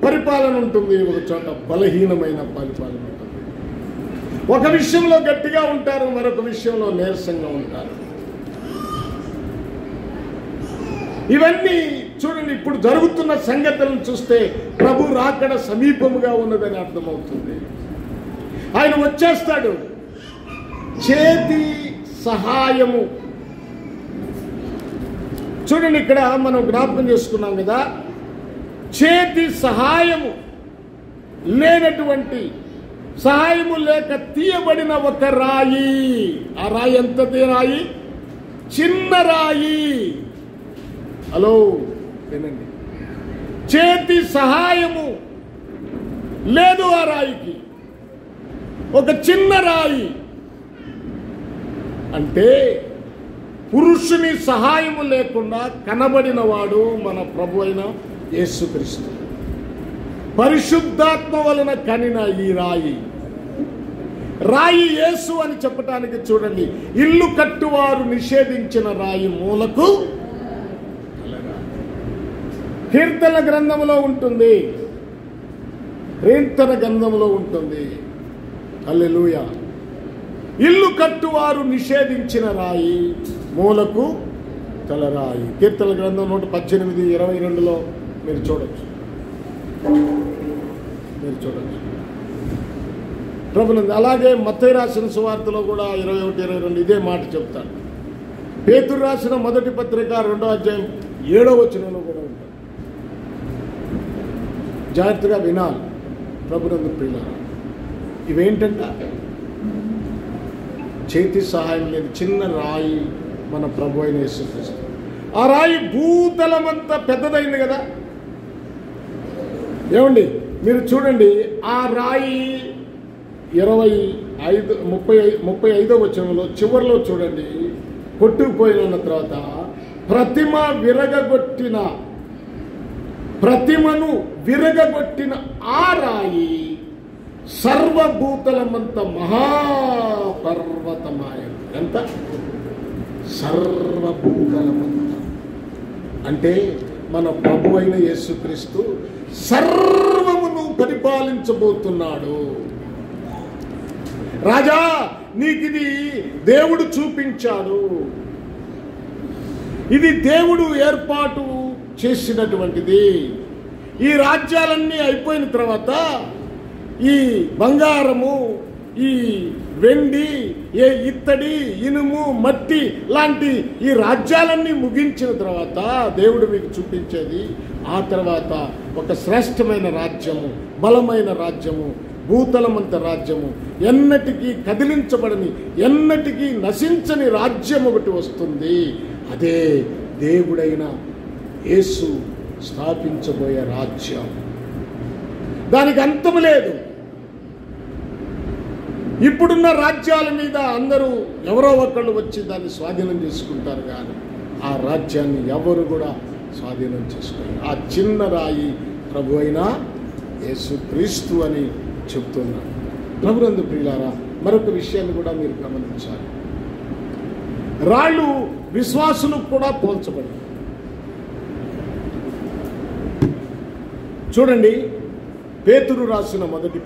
S1: పరిపాలన ఉంటుంది, ఒక చోట బలహీనమైన పరిపాలన ఉంటుంది. ఒక విషయంలో గట్టిగా ఉంటారు, మరొక విషయంలో నీరసంగా ఉంటారు. ఇవన్నీ చూడండి, ఇప్పుడు జరుగుతున్న సంగతులను చూస్తే ప్రభు రాకడ సమీపముగా ఉన్నదని అర్థమవుతుంది. ఆయన వచ్చేస్తాడు. చేతి సహాయము చూడండి, ఇక్కడ మనం జ్ఞాపకం చేసుకున్నాం కదా, చేతి సహాయము లేనటువంటి, సహాయము లేక తీయబడిన ఒక రాయి. ఆ రాయి ఎంతది? రాయి చిన్న రాయి. హలో, వినండి, చేతి సహాయము లేదు ఆ రాయికి. ఒక చిన్న రాయి అంటే పురుషుని సహాయము లేకుండా కనబడిన వాడు మన ప్రభు అయిన యేసుక్రీస్తు. పరిశుద్ధాత్మ వలన కనిన ఈ రాయి యేసు అని చెప్పటానికి చూడండి, ఇల్లు కట్టువారు నిషేధించిన రాయి మూలకు కీర్తన గ్రంథంలో ఉంటుంది. కీర్తన గ్రంథంలో ఉంటుంది. హల్లెలూయా. ఇల్లు కట్టువారు నిషేధించిన రాయి మూలకు తలరాయి. కీర్తన గ్రంథం 118:22 మీరు చూడొచ్చు. ప్రభునందు. అలాగే మత్తయి రాసిన సువార్తలో కూడా 21:22 ఇదే మాట చెప్తాడు. పేతురు రాసిన మొదటి పత్రిక 2వ అధ్యాయం 7వ వచనంలో కూడా ఉంటాడు. జాగ్రత్తగా వినాలి ప్రభునందు ప్రియులారా. ఇవేంటంట? చేతి సహాయం లేదు, చిన్న రాయి మన ప్రభు అయిన యేసుక్రీస్తు. ఆ రాయి భూతలమంతా పెద్దదైంది కదా. ఏమండి మీరు చూడండి, ఆ రాయి 35వ వచనంలో చివరిలో చూడండి, కొట్టుకుపోయిన తర్వాత ప్రతిమను విరగగొట్టిన ఆ రాయి సర్వభూతలమంత మహాపర్వతమాయను. ఎంత? సర్వభూతలమంత అంటే మన ప్రభు అయిన యేసుక్రీస్తు సర్వమును పరిపాలించబోతున్నాడు. రాజా, నీకిది దేవుడు చూపించాడు. ఇది దేవుడు ఏర్పాటు చేసినటువంటిది. ఈ రాజ్యాలన్నీ అయిపోయిన తర్వాత ఈ బంగారము, ఈ వెండి, ఇత్తడి, ఇనుము, మట్టి లాంటి ఈ రాజ్యాలన్నీ ముగించిన తర్వాత దేవుడు మీకు చూపించేది ఆ తర్వాత ఒక శ్రేష్టమైన రాజ్యము, బలమైన రాజ్యము, భూతలమంత రాజ్యము, ఎన్నటికీ కదిలించబడని, ఎన్నటికీ నశించని రాజ్యం ఒకటి వస్తుంది. అదే దేవుడైన యేసు స్థాపించబోయే రాజ్యం. దానికి అంతము లేదు. ఇప్పుడున్న రాజ్యాల మీద అందరూ ఎవరో ఒకళ్ళు వచ్చి దాన్ని స్వాధీనం చేసుకుంటారు, కానీ ఆ రాజ్యాన్ని ఎవరు కూడా స్వాధీనం చేసుకోరు. ఆ చిన్న రాయి ప్రభు అయిన యేసుక్రీస్తు అని చెప్తున్నాడు. ప్రభునందు ప్రియులారా, మరొక విషయాన్ని కూడా మీరు గమనించాలి. రాళ్ళు విశ్వాసులకు కూడా పోల్చబడి చూడండి. పేతురు రాసిన మొదటి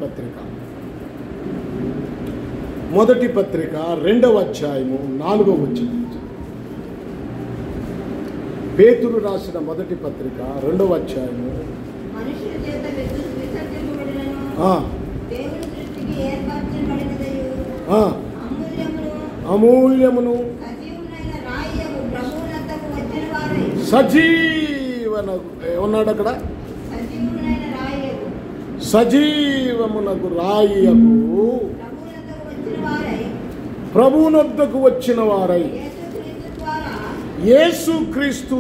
S1: పత్రిక 2వ అధ్యాయము 4వ వచనం. పేతురు రాసిన మొదటి పత్రిక 2వ అధ్యాయము అమూల్యమును సజీవన ఉన్నాడు అక్కడ, సజీవమునకు రాయకు ప్రభువునొద్దకు వచ్చిన వారై యేసుక్రీస్తు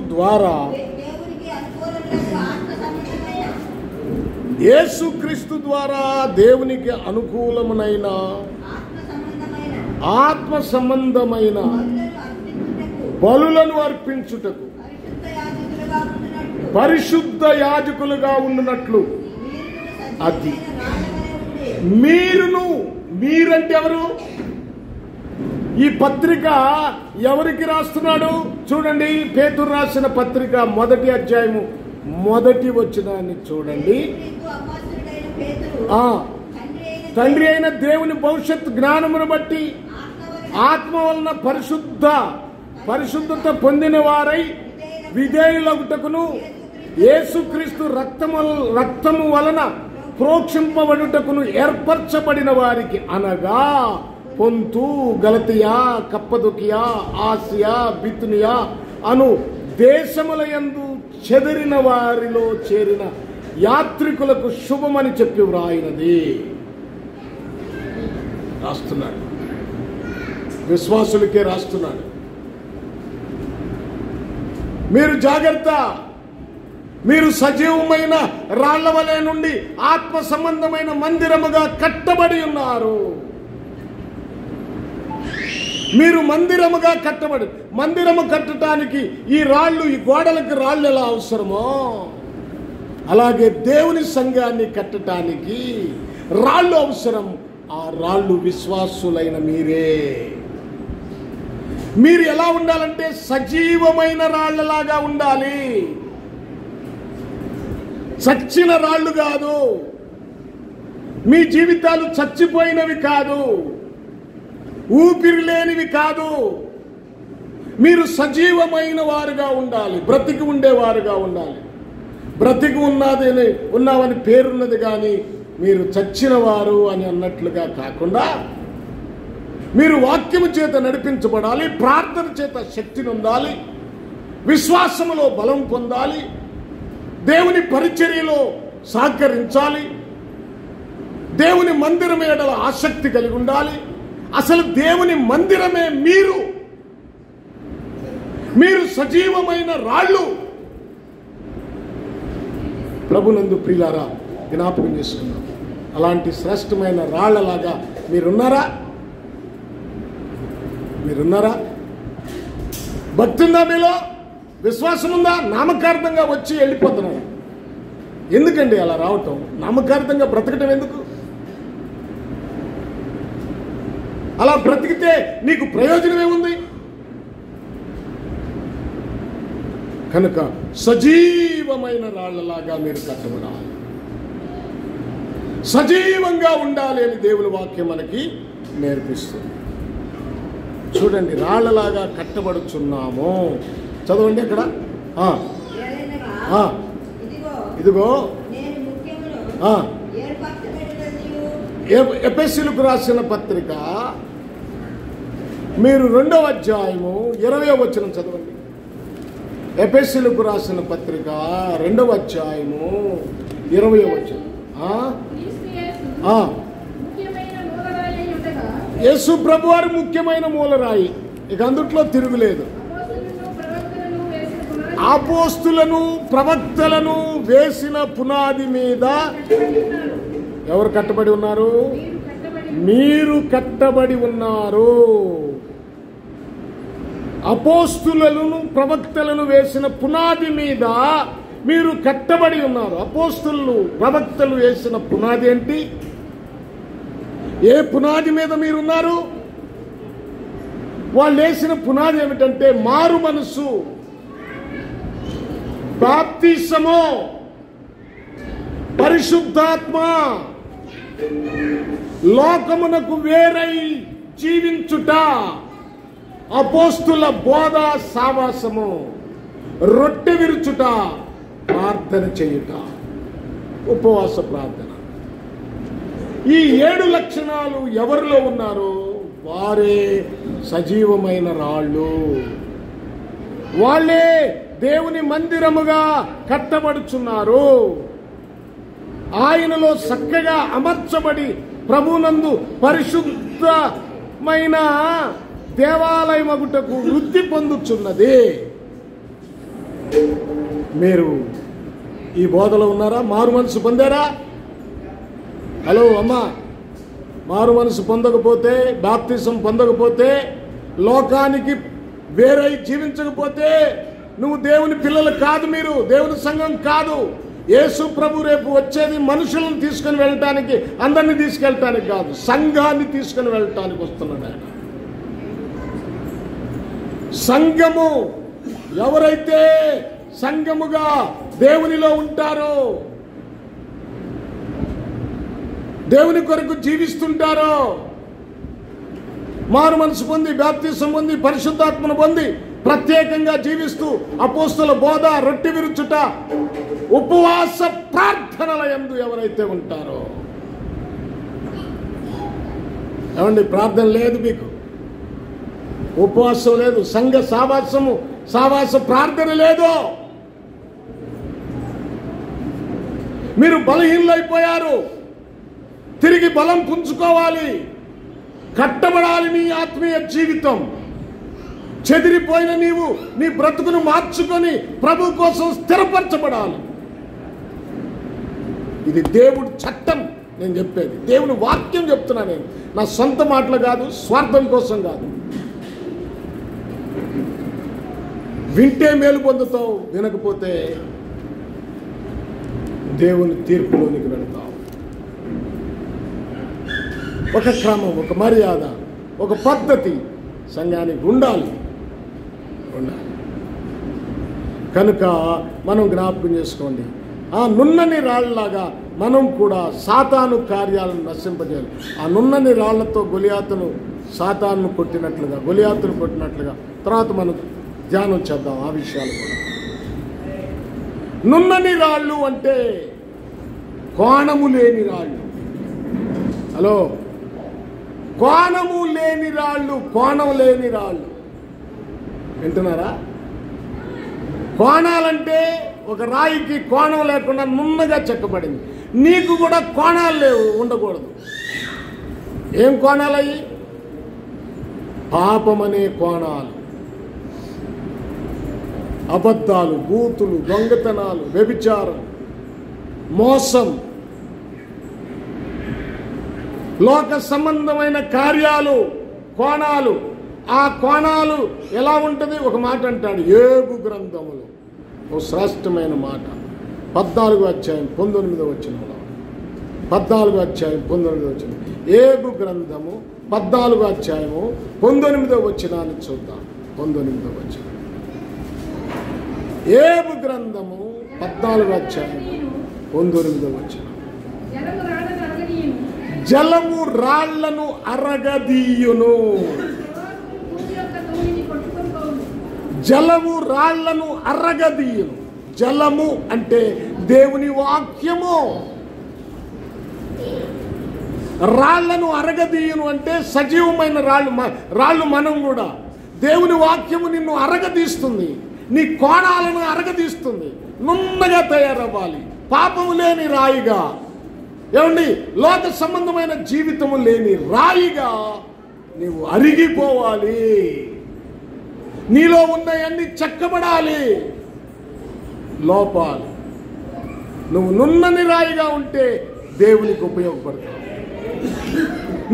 S1: ద్వారా దేవునికి అనుకూలమునైన ఆత్మ సంబంధమైన బలులను అర్పించుటకు పరిశుద్ధ యాజకులుగా ఉండునట్లు. అది మీరంటే ఎవరు? ఈ పత్రిక ఎవరికి రాస్తున్నాడు చూడండి. పేతురు రాసిన పత్రిక 1వ అధ్యాయము 1వ వచనాన్ని చూడండి. తండ్రి అయిన దేవుని భవిష్యత్ జ్ఞానమును బట్టి ఆత్మ వలన పరిశుద్ధత పొందిన వారై విధేయులగుటకును యేసుక్రీస్తు రక్తము వలన ప్రోక్షింపబడుటకును ఏర్పరచబడిన వారికి, అనగా పొంతు, గలతియా, కప్పదొకియా, ఆసియా, బితునియా అను దేశములయందు చెదిరిన వారిలో చేరిన యాత్రికులకు శుభమని చెప్పి వ్రాయినది. రాస్తున్నాడు, విశ్వాసులకే రాస్తున్నాడు. మీరు జాగ్రత్త, మీరు సజీవమైన రాళ్ల వలె నుండి ఆత్మ సంబంధమైన మందిరముగా కట్టబడి ఉన్నారు. మీరు మందిరముగా కట్టబడి, మందిరము కట్టడానికి ఈ రాళ్ళు, ఈ గోడలకి రాళ్ళు ఎలా అవసరమో అలాగే దేవుని సంఘాన్ని కట్టడానికి రాళ్ళు అవసరం. ఆ రాళ్ళు విశ్వాసులైన మీరే. మీరు ఎలా ఉండాలంటే సజీవమైన రాళ్ళలాగా ఉండాలి. చచ్చిన రాళ్ళు కాదు, మీ జీవితాలు చచ్చిపోయినవి కాదు, ఊపిరి లేనివి కాదు. మీరు సజీవమైన వారుగా ఉండాలి, బ్రతికి ఉండేవారుగా ఉండాలి. బ్రతికి ఉన్నావని పేరున్నది కానీ మీరు చచ్చిన వారు అని అన్నట్లుగా కాకుండా మీరు వాక్యము చేత నడిపించబడాలి, ప్రార్థన చేత శక్తిని పొందాలి, విశ్వాసములో బలం పొందాలి, దేవుని పరిచర్యలో సహకరించాలి, దేవుని మందిరం ఎడల ఆసక్తి కలిగి ఉండాలి. అసలు దేవుని మందిరమే మీరు. మీరు సజీవమైన రాళ్ళు. ప్రభునందు ప్రియులారా, జ్ఞాపకం చేసుకున్నాం. అలాంటి శ్రేష్టమైన రాళ్లలాగా మీరున్నారా? భక్తి ఉందా మీలో? విశ్వాసం ఉందా? నామకార్థంగా వచ్చి వెళ్ళిపోతున్నారు. ఎందుకండి అలా రావటం? నామకార్థంగా బ్రతకటం ఎందుకు? అలా బ్రతికితే నీకు ప్రయోజనం ఏముంది? కనుక సజీవమైన రాళ్లలాగా మీరు కట్టబడాలి, సజీవంగా ఉండాలి అని దేవుని వాక్యం మనకి నేర్పిస్తుంది. చూడండి, రాళ్లలాగా కట్టబడుచున్నాము. చదవండి అక్కడ. ఇదిగో ఎఫెసీయులకు రాసిన పత్రిక మీరు 2వ అధ్యాయము 20వ వచనం చదవండి. ఎఫెసీయులకు రాసిన పత్రిక 2వ అధ్యాయము 20వ వచనం. యేసు ప్రభు వారు ముఖ్యమైన మూలరాయి, ఇక అందుట్లో తిరుగులేదు. అపోస్తులను ప్రవక్తలను వేసిన పునాది మీద ఎవరు కట్టబడి ఉన్నారు? మీరు కట్టబడి ఉన్నారు. అపోస్తులను ప్రవక్తలను వేసిన పునాది మీద మీరు కట్టబడి ఉన్నారు. అపోస్తులు ప్రవక్తలు వేసిన పునాది ఏంటి? ఏ పునాది మీద మీరున్నారు? వాళ్ళు వేసిన పునాది ఏమిటంటే మారు మనసు, బాప్తిసము, పరిశుద్ధాత్మ, లోకమునకు వేరై జీవించుట, అపోస్తుల బోధ సావాసము, రొట్టె విరుచుట, ప్రార్థన చేయుట, ఉపవాస ప్రార్థన. ఈ 7 లక్షణాలు ఎవరిలో ఉన్నారో వారే సజీవమైన రాళ్ళు. వాళ్ళే దేవుని మందిరముగా కట్టబడుచున్నారు. ఆయనలో చక్కగా అమర్చబడి ప్రభునందు పరిశుద్ధమైన దేవాలయమగుటకు వృద్ధి పొందుచున్నది. మీరు ఈ బోధలో ఉన్నారా? మారు మనసు పొందారా? హలో అమ్మా, మారు మనసు పొందకపోతే, బాప్తిసం పొందకపోతే, లోకానికి వేరై జీవించకపోతే నువ్వు దేవుని పిల్లలు కాదు. మీరు దేవుని సంఘం కాదు. యేసు ప్రభు రేపు వచ్చేది మనుషులను తీసుకుని వెళ్ళటానికి, అందరినీ తీసుకెళ్ళటానికి కాదు, సంఘాన్ని తీసుకుని వెళ్ళటానికి వస్తున్నాడు ఆయన. సంఘము ఎవరైతే సంఘముగా దేవునిలో ఉంటారో, దేవుని కొరకు జీవిస్తుంటారో, మారు మనసు పొంది, బాప్తిసం పొంది, పరిశుద్ధాత్మను పొంది ప్రత్యేకంగా జీవిస్తూ అపోస్తుల బోధ, రొట్టె విరుచుట, ఉపవాస ప్రార్థనల యందు ఎవరైతే ఉంటారో. ఏమండి, ప్రార్థన లేదు మీకు, ఉపవాసం లేదు, సంఘ సావాస ప్రార్థన లేదు. మీరు బలహీనైపోయారు. తిరిగి బలం పుంజుకోవాలి, కట్టబడాలి. నీ ఆత్మీయ జీవితం చెదిరిపోయిన నీవు నీ బ్రతుకును మార్చుకొని ప్రభు కోసం స్థిరపరచబడాలి. ఇది దేవుడి చట్టం. నేను చెప్పేది దేవుని వాక్యం చెప్తున్నా. నేను నా సొంత మాటలు కాదు, స్వార్థం కోసం కాదు. వింటే మేలు పొందుతావు, వినకపోతే దేవుని తీర్పులోనికి వెళతావు. ఒక క్రమం, ఒక మర్యాద, ఒక పద్ధతి సంఘానికి ఉండాలి. కనుక మనం జ్ఞాపకం చేసుకోండి, ఆ నున్నని రాళ్ళలాగా మనం కూడా సాతాను కార్యాలను నశింపజేయాలి. ఆ నున్నని రాళ్లతో సాతాను కొట్టినట్లుగా తర్వాత మనం ధ్యానం చేద్దాం ఆ విషయాలు కూడా. నున్నని రాళ్ళు అంటే కోణము లేని రాళ్ళు. హలో, కోణము లేని రాళ్ళు, కోణం లేని రాళ్ళు వింటున్నారా? కోణాలంటే ఒక రాయికి కోణం లేకుండా నున్నగా చెక్కబడింది. నీకు కూడా కోణాలు లేవు, ఉండకూడదు. ఏం కోణాలు అయ్యి? పాపమనే కోణాలు, అబద్ధాలు, బూతులు, దొంగతనాలు, వ్యభిచారం, మోసం, లోక సంబంధమైన కార్యాలు, కోణాలు. ఆ కోణాలు ఎలా ఉంటుంది? ఒక మాట అంటాడు యోబు గ్రంథములో, ఓ శ్రేష్టమైన మాట, 14వ అధ్యాయం 19వ వచనంలో. 14వ అధ్యాయం 19వ వచనం, యోబు గ్రంథము 14వ అధ్యాయము 19వ వచనాన్ని చూద్దాం. 19వ వచనం, యోబు గ్రంథము 14వ అధ్యాయం 19వ వచనం. జలము రాళ్లను అరగదీయును. జలము రాళ్లను అరగదీయును. జలము అంటే దేవుని వాక్యము. రాళ్లను అరగదీయును అంటే సజీవమైన రాళ్ళు మనం కూడా. దేవుని వాక్యము నిన్ను అరగదీస్తుంది, నీ కోణాలను అరగదీస్తుంది. నున్నగా తయారవ్వాలి, పాపము లేని రాయిగా. ఏమండి, లోక సంబంధమైన జీవితము లేని రాయిగా నీవు అరిగిపోవాలి. నీలో ఉన్నవన్నీ చెక్కబడాలి, లోపాలు. నువ్వు నున్నని రాయిగా ఉంటే దేవునికి ఉపయోగపడతావు.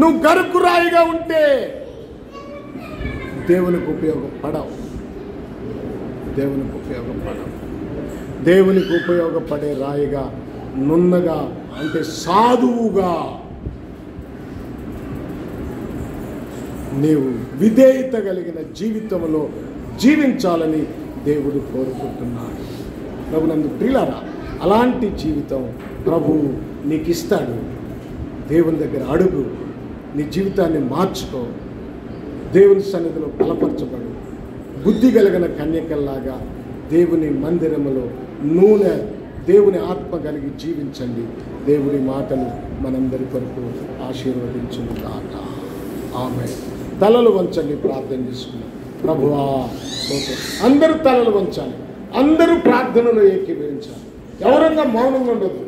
S1: నువ్వు గరుకు రాయిగా ఉంటే దేవునికి ఉపయోగపడవు. దేవునికి ఉపయోగపడే రాయిగా, నున్నగా అంటే సాధువుగా నీవు విధేయత కలిగిన జీవితంలో జీవించాలని దేవుడు కోరుకుంటున్నాడు. ప్రభునందు ప్రియులారా, అలాంటి జీవితం ప్రభువు నీకు ఇస్తాడు. దేవుని దగ్గర అడుగు, నీ జీవితాన్ని మార్చుకో, దేవుని సన్నిధిలో బలపరచబడు. బుద్ధి కలిగిన కన్యకల్లాగా దేవుని మందిరములో నూనె, దేవుని ఆత్మ కలిగి జీవించండి. దేవుని మాటలు మనందరి కొరకు ఆశీర్వదించును గాక. ఆమేన్. తలలు వంచండి, ప్రార్థన చేసుకున్నాం. ప్రభువా, అందరూ తలలు వంచాలి, అందరూ ప్రార్థనలో ఏకీభవించాలి. ఎవరంగా మౌనంగా ఉండదు,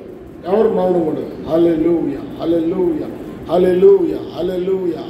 S1: ఎవరు మౌనంగా ఉండదు. హల్లెలూయా, హల్లెలూయా, హల్లెలూయా, హల్లెలూయా.